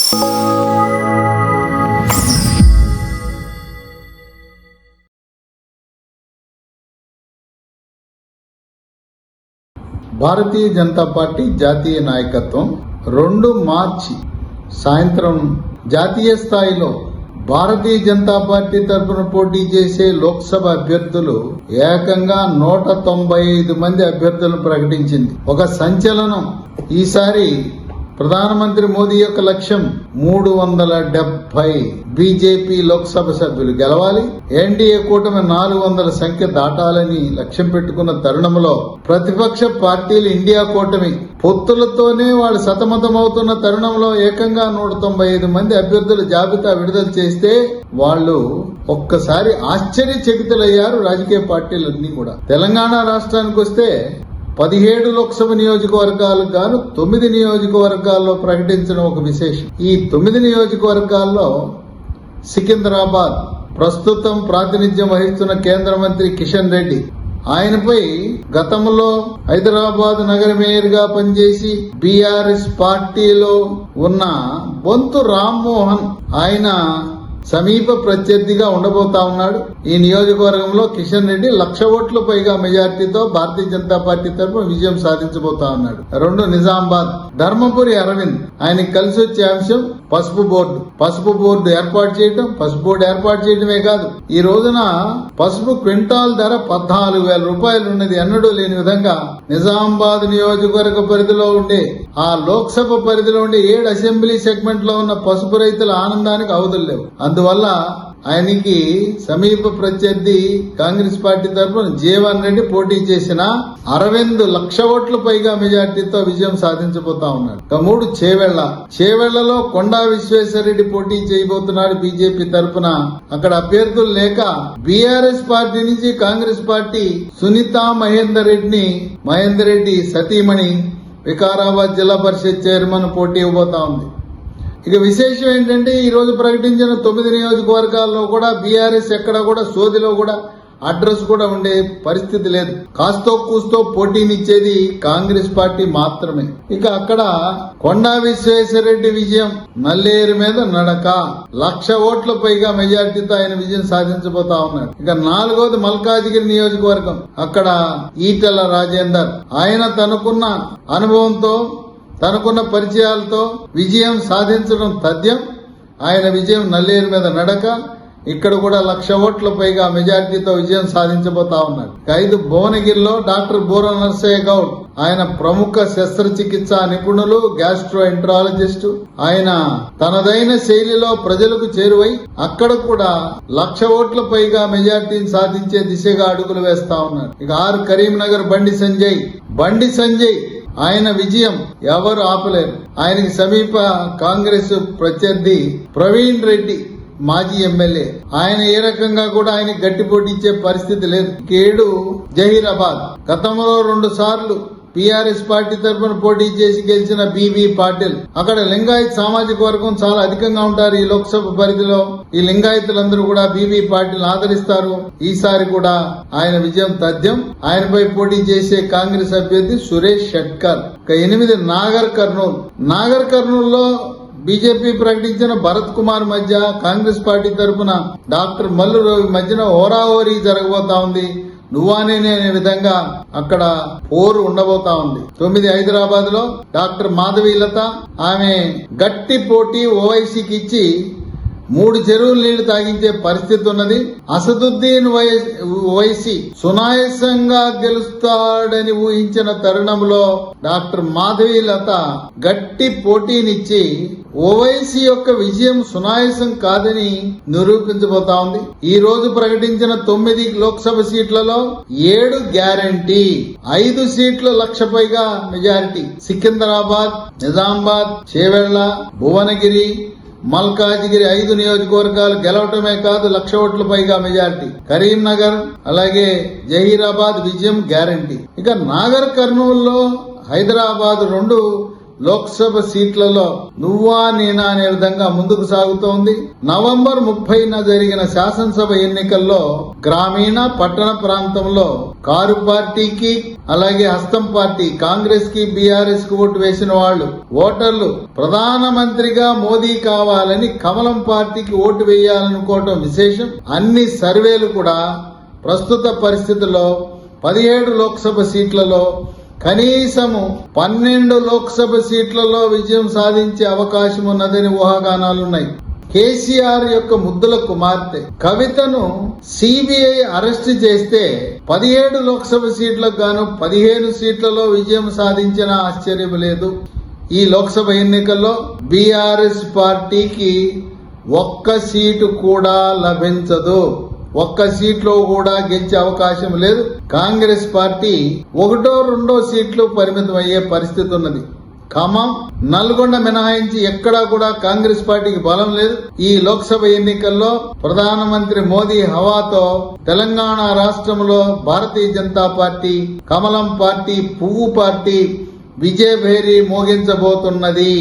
Bharatiya Janata party జాతీయ నాయకత్వం 2 మార్చి సాయంత్రం జాతీయ స్థాయిలో భారతీయ జనతా పార్టీ తరఫున పోటీ చేసే లోక్సభ అభ్యర్థులు ఏకంగా 195 మంది అభ్యర్థులను ప్రకటించింది. ఒక సంచలనం. ఈసారి ప్రధానమంత్రి మోదీ యొక్క లక్ష్యం 370 బీజేపీ లోక్సభ సభ్యులు గెలవాలి, ఎన్డీఏ కూటమి 400 సంఖ్య దాటాలని లక్ష్యం పెట్టుకున్న తరుణంలో ప్రతిపక్ష పార్టీలు ఇండియా కూటమి పొత్తులతోనే వాళ్ళు సతమతమవుతున్న తరుణంలో ఏకంగా 195 మంది అభ్యర్థుల జాబితా విడుదల చేస్తే వాళ్ళు ఒక్కసారి ఆశ్చర్యచకితులయ్యారు రాజకీయ పార్టీలన్నీ కూడా. తెలంగాణ రాష్ట్రానికి వస్తే 17 లోక్సభ నియోజకవర్గాలకు గాను 9 నియోజకవర్గాల్లో ప్రకటించడం ఒక విశేషం. ఈ 9 నియోజకవర్గాల్లో సికింద్రాబాద్ ప్రస్తుతం ప్రాతినిధ్యం వహిస్తున్న కేంద్ర మంత్రి కిషన్ రెడ్డి, ఆయనపై గతంలో హైదరాబాద్ నగర మేయర్ గా పనిచేసి బీఆర్ఎస్ పార్టీలో ఉన్న బొంతు రామ్మోహన్ ఆయన సమీప ప్రత్యర్థిగా ఉండబోతా ఉన్నాడు. ఈ నియోజకవర్గంలో కిషన్ రెడ్డి 1,00,000 ఓట్ల పైగా మెజార్టీతో భారతీయ జనతా పార్టీ తరఫున విజయం సాధించబోతా ఉన్నాడు. 2 నిజామాబాద్ ధర్మపురి అరవింద్, ఆయనకి కలిసి వచ్చే అంశం పసుపు బోర్డు ఏర్పాటు చేయడమే కాదు, ఈ రోజున పసుపు క్వింటాల్ ధర 14,000 రూపాయలు ఉన్నది. ఎన్నడూ లేని విధంగా నిజామాబాద్ నియోజకవర్గ పరిధిలో ఉండే ఆ లోక్సభ పరిధిలో ఉండే 7 అసెంబ్లీ సెగ్మెంట్ లో ఉన్న పసుపు రైతుల ఆనందానికి అవధులు లేవు. అందువల్ల ఆయనకి సమీప ప్రత్యర్థి కాంగ్రెస్ పార్టీ తరఫున జీవన్ రెడ్డి పోటీ చేసిన అరవింద్ 1,00,000 ఓట్ల పైగా మెజార్టీతో విజయం సాధించబోతా ఉన్నాడు. 3 చేవెళ్లలో కొండా విశ్వేశ్వరరెడ్డి పోటీ చేయబోతున్నాడు బీజేపీ తరఫున. అక్కడ అభ్యర్థులు లేక బీఆర్ఎస్ పార్టీ నుంచి కాంగ్రెస్ పార్టీ సునీతా మహేందర్ రెడ్డి సతీమణి వికారాబాద్ జిల్లా పరిషత్ చైర్మన్ పోటీ ఇవ్వబోతా ఉంది. ఇక విశేషం ఏంటంటే ఈ రోజు ప్రకటించిన 9 నియోజకవర్గాల్లో కూడా బీఆర్ఎస్ ఎక్కడ కూడా సోదిలో కూడా అడ్రస్ కూడా ఉండే పరిస్థితి లేదు. కాస్తో కూస్తో పోటీనిచ్చేది కాంగ్రెస్ పార్టీ మాత్రమే. ఇక అక్కడ కొండా విశ్వేశ్వరరెడ్డి విజయం నల్లేరు మీద నడక, 1,00,000 ఓట్ల పైగా మెజార్టీతో ఆయన విజయం సాధించబోతా ఉన్నాడు. ఇక 4వది మల్కాజిగిరి నియోజకవర్గం. అక్కడ ఈటెల రాజేందర్, ఆయన తనకున్న అనుభవంతో తనకున్న పరిచయాలతో విజయం సాధించడం తథ్యం. ఆయన విజయం నల్లేరు మీద నడక. ఇక్కడ కూడా 1,00,000 ఓట్ల పైగా మెజార్టీతో విజయం సాధించబోతా ఉన్నాడు. 5 భువనగిరిలో డాక్టర్ బూర నర్సయ్య గౌడ్, ఆయన ప్రముఖ శస్త్రచికిత్స నిపుణులు, గ్యాస్ట్రో ఎంట్రాలజిస్టు. ఆయన తనదైన శైలిలో ప్రజలకు చేరువై అక్కడ కూడా 1,00,000 ఓట్ల పైగా మెజార్టీని సాధించే దిశగా అడుగులు వేస్తా ఉన్నాడు. ఇక 6 కరీంనగర్ బండి సంజయ్ ఆయన విజయం ఎవరు ఆపలేరు. ఆయనకి సమీప కాంగ్రెస్ ప్రత్యర్థి ప్రవీణ్ రెడ్డి మాజీ ఎమ్మెల్యే, ఆయన ఏ రకంగా కూడా ఆయన గట్టి పోటీ ఇచ్చే పరిస్థితి లేదు. 7 జహీరాబాద్, గతంలో 2 సార్లు బీఆర్ఎస్ పార్టీ తరఫున పోటీ చేసి గెలిచిన బీబీ పాటిల్. అక్కడ లింగాయత్ సామాజిక వర్గం చాలా అధికంగా ఉంటారు ఈ లోక్సభ పరిధిలో. ఈ లింగాయతులందరూ కూడా బీబీ పాటిల్ ఆదరిస్తారు. ఈసారి కూడా ఆయన విజయం తథ్యం. ఆయనపై పోటీ చేసే కాంగ్రెస్ అభ్యర్థి సురేష్ షట్కర్. 8 నాగర్ కర్నూల్లో బీజేపీ ప్రకటించిన భరత్ కుమార్ మధ్య కాంగ్రెస్ పార్టీ తరఫున డాక్టర్ మల్లు రవి మధ్యన హోరాహోరీ జరగబోతా ఉంది. నువ్వానే అనే విధంగా అక్కడ పోరు ఉండబోతా ఉంది. 9 హైదరాబాద్ లో డాక్టర్ మాధవీలత, ఆమె గట్టి పోటీ ఓవైసీకి ఇచ్చి 3 చెరువులు నీళ్లు తాగించే పరిస్థితి ఉన్నది. అసదుద్దీన్ ఓవైసీ సునాయాసంగా గెలుస్తాడని ఊహించిన తరుణంలో డాక్టర్ మాధవీలత గట్టి పోటీనిచ్చి ఓవైసీ యొక్క విజయం సునాయాసం కాదని నిరూపించబోతా ఉంది. ఈ రోజు ప్రకటించిన 9 లోక్సభ సీట్లలో 7 గ్యారంటీ, 5 సీట్లు 1,00,000 పైగా మెజారిటీ. సికింద్రాబాద్, నిజామాబాద్, చేవెళ్ల, భువనగిరి, మల్కాజిగిరి 5 నియోజకవర్గాలు గెలవటమే కాదు 1,00,000 ఓట్ల పైగా మెజారిటీ. కరీంనగర్ అలాగే జహీరాబాద్ విజయం గ్యారంటీ. ఇక నాగర్ కర్నూల్లో హైదరాబాద్ 2 లోక్సభ సీట్లలో నువ్వా నేనా అనే విధంగా ముందుకు సాగుతోంది. నవంబర్ 30న జరిగిన శాసనసభ ఎన్నికల్లో గ్రామీణ పట్టణ ప్రాంతంలో కారు పార్టీకి అలాగే హస్తం పార్టీ కాంగ్రెస్ కి బీఆర్ఎస్ కి ఓటు వేసిన వాళ్ళు ఓటర్లు ప్రధానమంత్రిగా మోదీ కావాలని కమలం పార్టీకి ఓటు వేయాలనుకోవటం విశేషం. అన్ని సర్వేలు కూడా ప్రస్తుత పరిస్థితుల్లో 17 లోక్సభ సీట్లలో కనీసము 12 లోక్సభ సీట్లలో విజయం సాధించే అవకాశం ఉన్నదని ఊహాగానాలున్నాయి. కేసీఆర్ యొక్క ముద్దుల కుమార్తె కవితను సిబిఐ అరెస్ట్ చేస్తే 17 లోక్సభ సీట్లకు గాను 15 సీట్లలో విజయం సాధించిన ఆశ్చర్యం లేదు. ఈ లోక్సభ ఎన్నికల్లో బీఆర్ఎస్ పార్టీకి ఒక్క సీటు కూడా లభించదు. ఒక్క సీట్లో కూడా గెలిచే అవకాశం లేదు. కాంగ్రెస్ పార్టీ 1-2 సీట్లు పరిమితం అయ్యే పరిస్థితి ఉన్నది. ఖమ్మం, నల్గొండ మినహాయించి ఎక్కడా కూడా కాంగ్రెస్ పార్టీకి బలం లేదు. ఈ లోక్సభ ఎన్నికల్లో ప్రధానమంత్రి మోదీ హవాతో తెలంగాణ రాష్ట్రంలో భారతీయ జనతా పార్టీ, కమలం పార్టీ, పువ్వు పార్టీ విజయభేరి మోగించబోతున్నది.